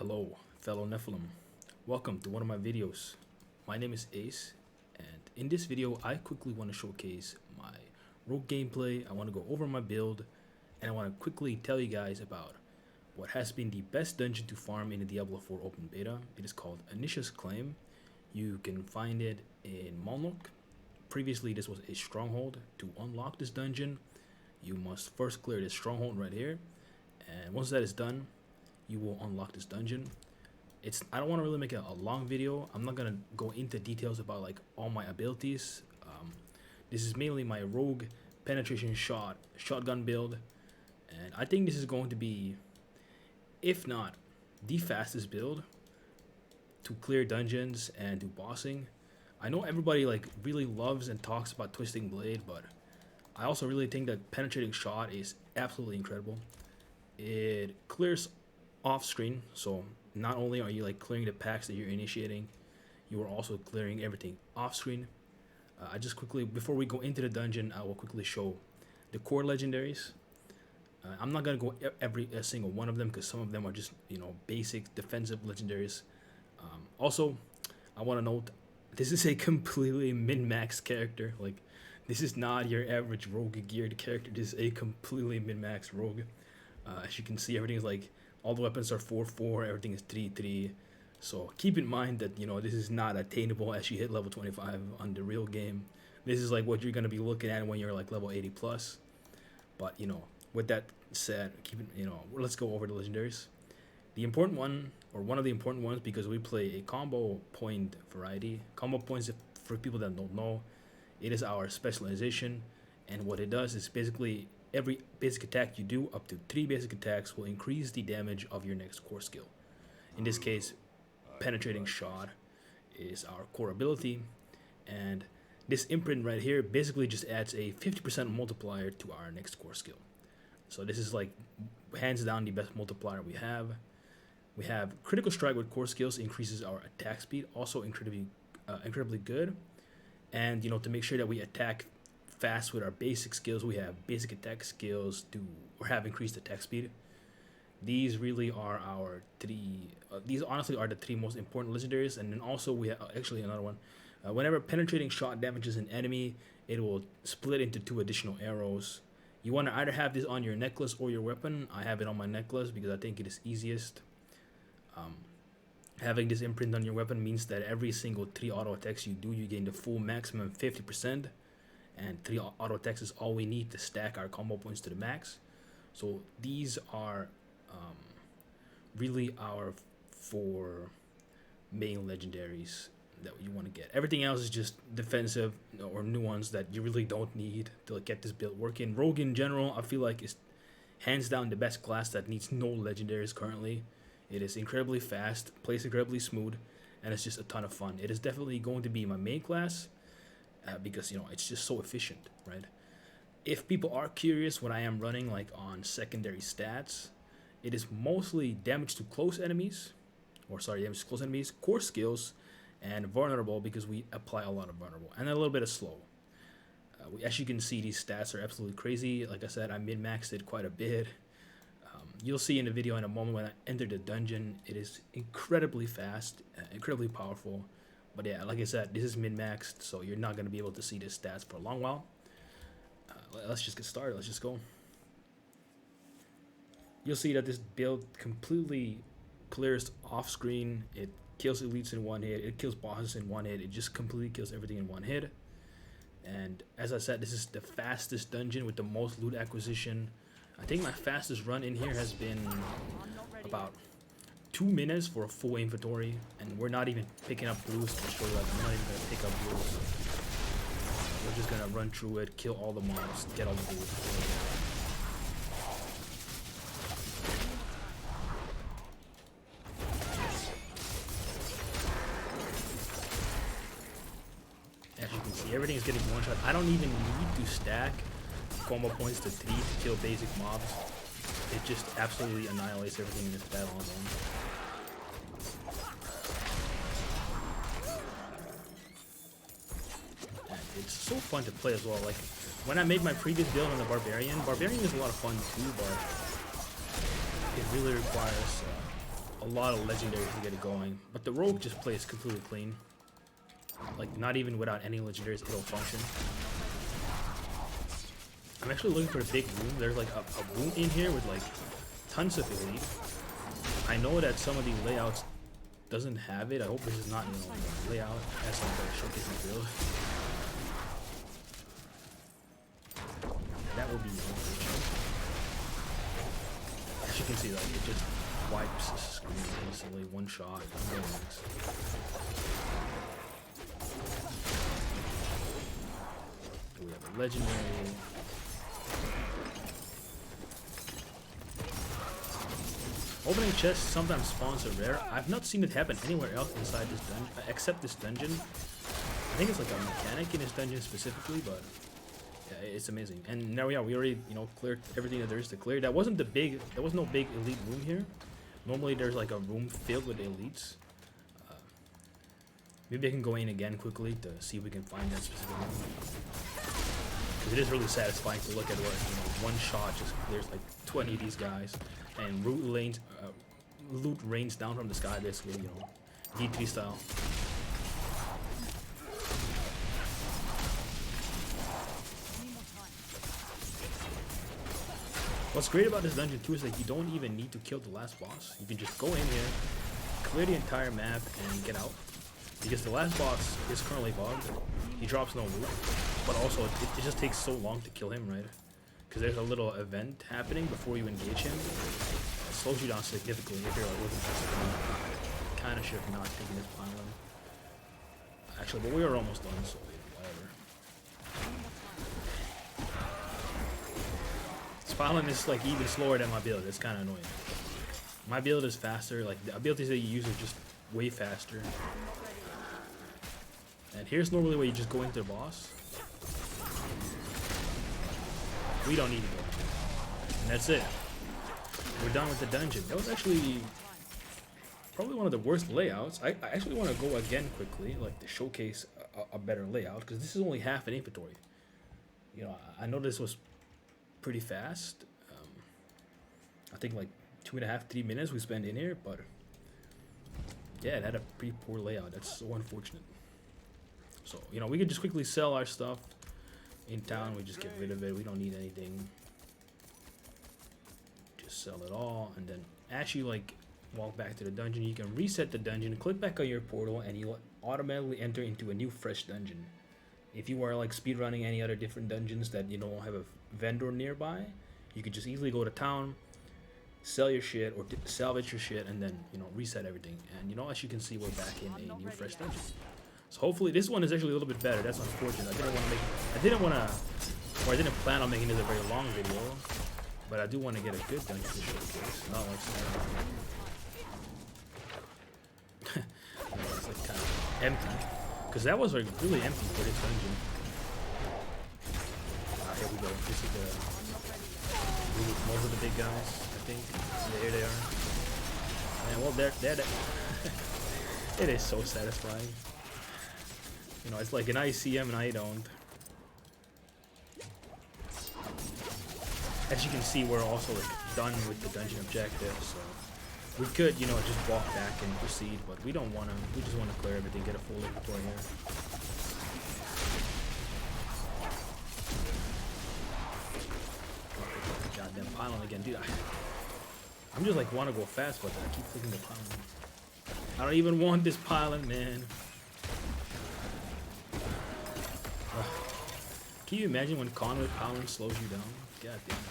Hello, fellow Nephilim. Welcome to one of my videos. My name is Ace, and in this video, I quickly want to showcase my rogue gameplay. I want to go over my build, and I want to quickly tell you guys about what has been the best dungeon to farm in the Diablo 4 open beta. It is called Anicia's Claim. You can find it in Malnok. Previously, this was a stronghold. To unlock this dungeon, you must first clear this stronghold right here, and once that is done, you will unlock this dungeon. I don't want to really make a long video. I'm not gonna go into details about like all my abilities. This is mainly my rogue penetration shotgun build, and I think this is going to be, if not the fastest build to clear dungeons and do bossing. I know everybody like really loves and talks about Twisting Blade, but I also really think that penetrating shot is absolutely incredible. It clears off screen, so not only are you like clearing the packs that you're initiating, you are also clearing everything off screen. I just quickly, before we go into the dungeon, I will quickly show the core legendaries. I'm not gonna go every single one of them because some of them are just, you know, basic defensive legendaries. Also, I want to note this is a completely min-max character. Like, this is not your average rogue geared character. This is a completely min-max rogue. As you can see, everything is like, all the weapons are 4/4, everything is 3/3. So keep in mind that, you know, this is not attainable as you hit level 25 on the real game. This is like what you're going to be looking at when you're like level 80 plus. But, you know, with that said, let's go over the legendaries. The important one, or one of the important ones, because we play a combo point variety. Combo points, for people that don't know, it is our specialization. And what it does is basically every basic attack you do, up to 3 basic attacks, will increase the damage of your next core skill. In this case, penetrating shot is our core ability, and this imprint right here basically just adds a 50% multiplier to our next core skill. So this is like hands down the best multiplier we have. We have critical strike with core skills, increases our attack speed, also incredibly good. And, you know, to make sure that we attack fast with our basic skills, we have basic attack skills or have increased attack speed. These really are our three. These honestly are the 3 most important legendaries. And then also we have actually another one. Whenever penetrating shot damages an enemy, it will split into 2 additional arrows. You want to either have this on your necklace or your weapon. I have it on my necklace because I think it is easiest. Having this imprint on your weapon means that every single 3 auto attacks you do, you gain the full maximum 50%. And 3 auto attacks is all we need to stack our combo points to the max. So these are really our 4 main legendaries that you want to get. Everything else is just defensive or new ones that you really don't need to get this build working. Rogue in general, I feel like, is hands down the best class that needs no legendaries currently. It is incredibly fast, plays incredibly smooth, and it's just a ton of fun. It is definitely going to be my main class. Because, you know, it's just so efficient, right? If people are curious what I am running like on secondary stats, it is mostly damage to close enemies, core skills, and vulnerable, because we apply a lot of vulnerable, and a little bit of slow. As you can see, these stats are absolutely crazy. Like I said, I min-maxed it quite a bit. You'll see in the video in a moment when I enter the dungeon. It is incredibly fast, incredibly powerful. But yeah, like I said, this is min-maxed, so you're not going to be able to see the stats for a long while. Let's just get started. Let's just go. You'll see that this build completely clears off screen. It kills elites in 1 hit. It kills bosses in 1 hit. It just completely kills everything in 1 hit. And as I said, this is the fastest dungeon with the most loot acquisition. I think my fastest run in here has been about 2 minutes for a full inventory, and we're not even picking up blues. To show you, like, we're not even gonna pick up blues. We're just gonna run through it, kill all the mobs, get all the blues. As you can see, everything is getting one shot. I don't even need to stack combo points to 3 to kill basic mobs. It just absolutely annihilates everything in this battle on its own. It's so fun to play as well. Like, when I made my previous build on the Barbarian is a lot of fun too, but it really requires a lot of legendaries to get it going. But the rogue just plays completely clean. Like, not even without any legendaries, it'll function. I'm actually looking for a big room. There's like a room in here with like tons of elite. I know that some of the layouts doesn't have it. I hope this is not, you know, layout as like a showcasing build. That would be unfortunate. As you can see, like, it just wipes the screen instantly, one shot. We have a legendary. Opening chests sometimes spawns a rare. I've not seen it happen anywhere else inside this dungeon, except this dungeon. I think it's like a mechanic in this dungeon specifically, but yeah, it's amazing. And now, yeah, we already, you know, cleared everything that there is to clear. There was no big elite room here. Normally there's like a room filled with elites. Maybe I can go in again quickly to see if we can find that specific room. Because it is really satisfying to look at what, you know, one shot just clears like 20 of these guys. And loot rains down from the sky, basically, you know, D3 style. What's great about this dungeon too is that you don't even need to kill the last boss. You can just go in here, clear the entire map, and get out. Because the last boss is currently bugged. He drops no loot, but also it just takes so long to kill him, right? Because there's a little event happening before you engage him. It slows you down significantly if you're like looking for something. Kind of should have not taken this pylon. Actually, but we are almost done, so whatever. This pylon is like even slower than my build. It's kind of annoying. My build is faster. Like the abilities that you use are just way faster. And here's normally where you just go into the boss. We don't need to go. And that's it. We're done with the dungeon. That was actually probably one of the worst layouts. I actually want to go again quickly, like to showcase a better layout, because this is only half an inventory. You know, I know this was pretty fast. I think like 2.5, 3 minutes we spent in here, but yeah, it had a pretty poor layout. That's so unfortunate. So, you know, we could just quickly sell our stuff in town. We just get rid of it. We don't need anything. Just sell it all, and then as you like walk back to the dungeon, you can reset the dungeon, click back on your portal, and you'll automatically enter into a new fresh dungeon. If you are like speedrunning any other different dungeons that you don't have a vendor nearby, you could just easily go to town, sell your shit or salvage your shit, and then, you know, reset everything. And you know, as you can see, we're back in a new fresh dungeon. So hopefully this one is actually a little bit better. That's unfortunate. I didn't plan on making this a very long video, but I do want to get a good dungeon to showcase. Not like it's like kind of empty, because that was like really empty for this dungeon. Here we go. This is most of the big guys, I think. Yeah, here they are. And well, they're it is so satisfying. You know, it's like an I see him and I don't. As you can see, we're also like done with the dungeon objective, so we could, you know, just walk back and proceed, but we don't want to. We just want to clear everything, get a full inventory here. Goddamn pylon again, dude. I'm just like want to go fast, but I keep clicking the pylon. I don't even want this pylon, man. Can you imagine when Conway Pylon slows you down? God damn it.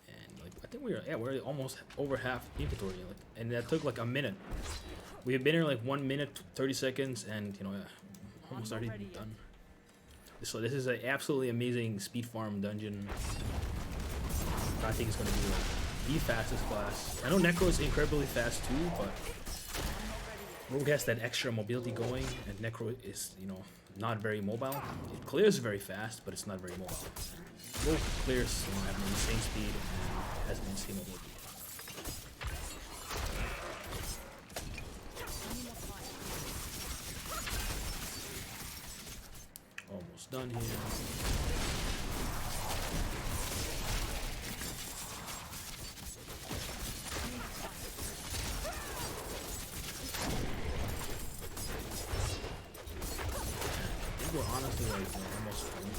And like I think we're almost over half inventory, like, and that took like a minute. We have been here like 1 minute 30 seconds, and you know, almost already done. So this is an absolutely amazing speed farm dungeon. I think it's going to be like the fastest class. I know Necro is incredibly fast too, but Rogue has that extra mobility going, and Necro is, you know, not very mobile. It clears very fast, but it's not very mobile. Rogue clears, you know, having the same speed and has the same mobility. almost done here. I think we're honestly like almost finished.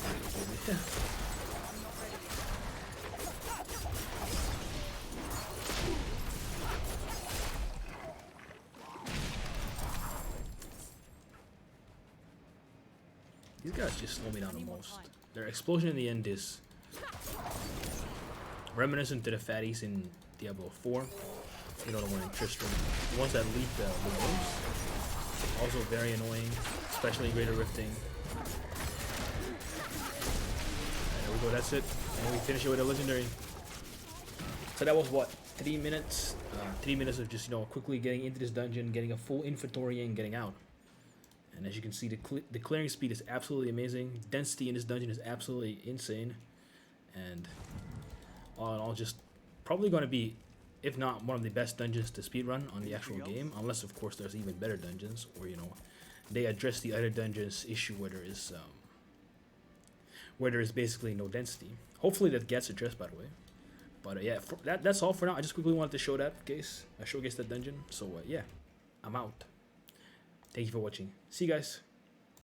These guys just slow me down the most. Their explosion in the end is reminiscent to the fatties in Diablo 4. You know, the one in Tristram. The ones that leak the most. Also very annoying, especially Greater Rifting. Right, there we go, that's it. And we finish it with a legendary. So that was what? 3 minutes? 3 minutes of just, you know, quickly getting into this dungeon, getting a full inventory and getting out. And as you can see, the clearing speed is absolutely amazing. Density in this dungeon is absolutely insane. And all in all, just probably going to be, if not one of the best dungeons to speedrun on the actual game. Unless, of course, there's even better dungeons. Or, you know, they address the other dungeons issue where there is basically no density. Hopefully that gets addressed, by the way. But yeah, that's all for now. I just quickly wanted to show that showcase that dungeon. So yeah, I'm out. Thank you for watching. See you guys.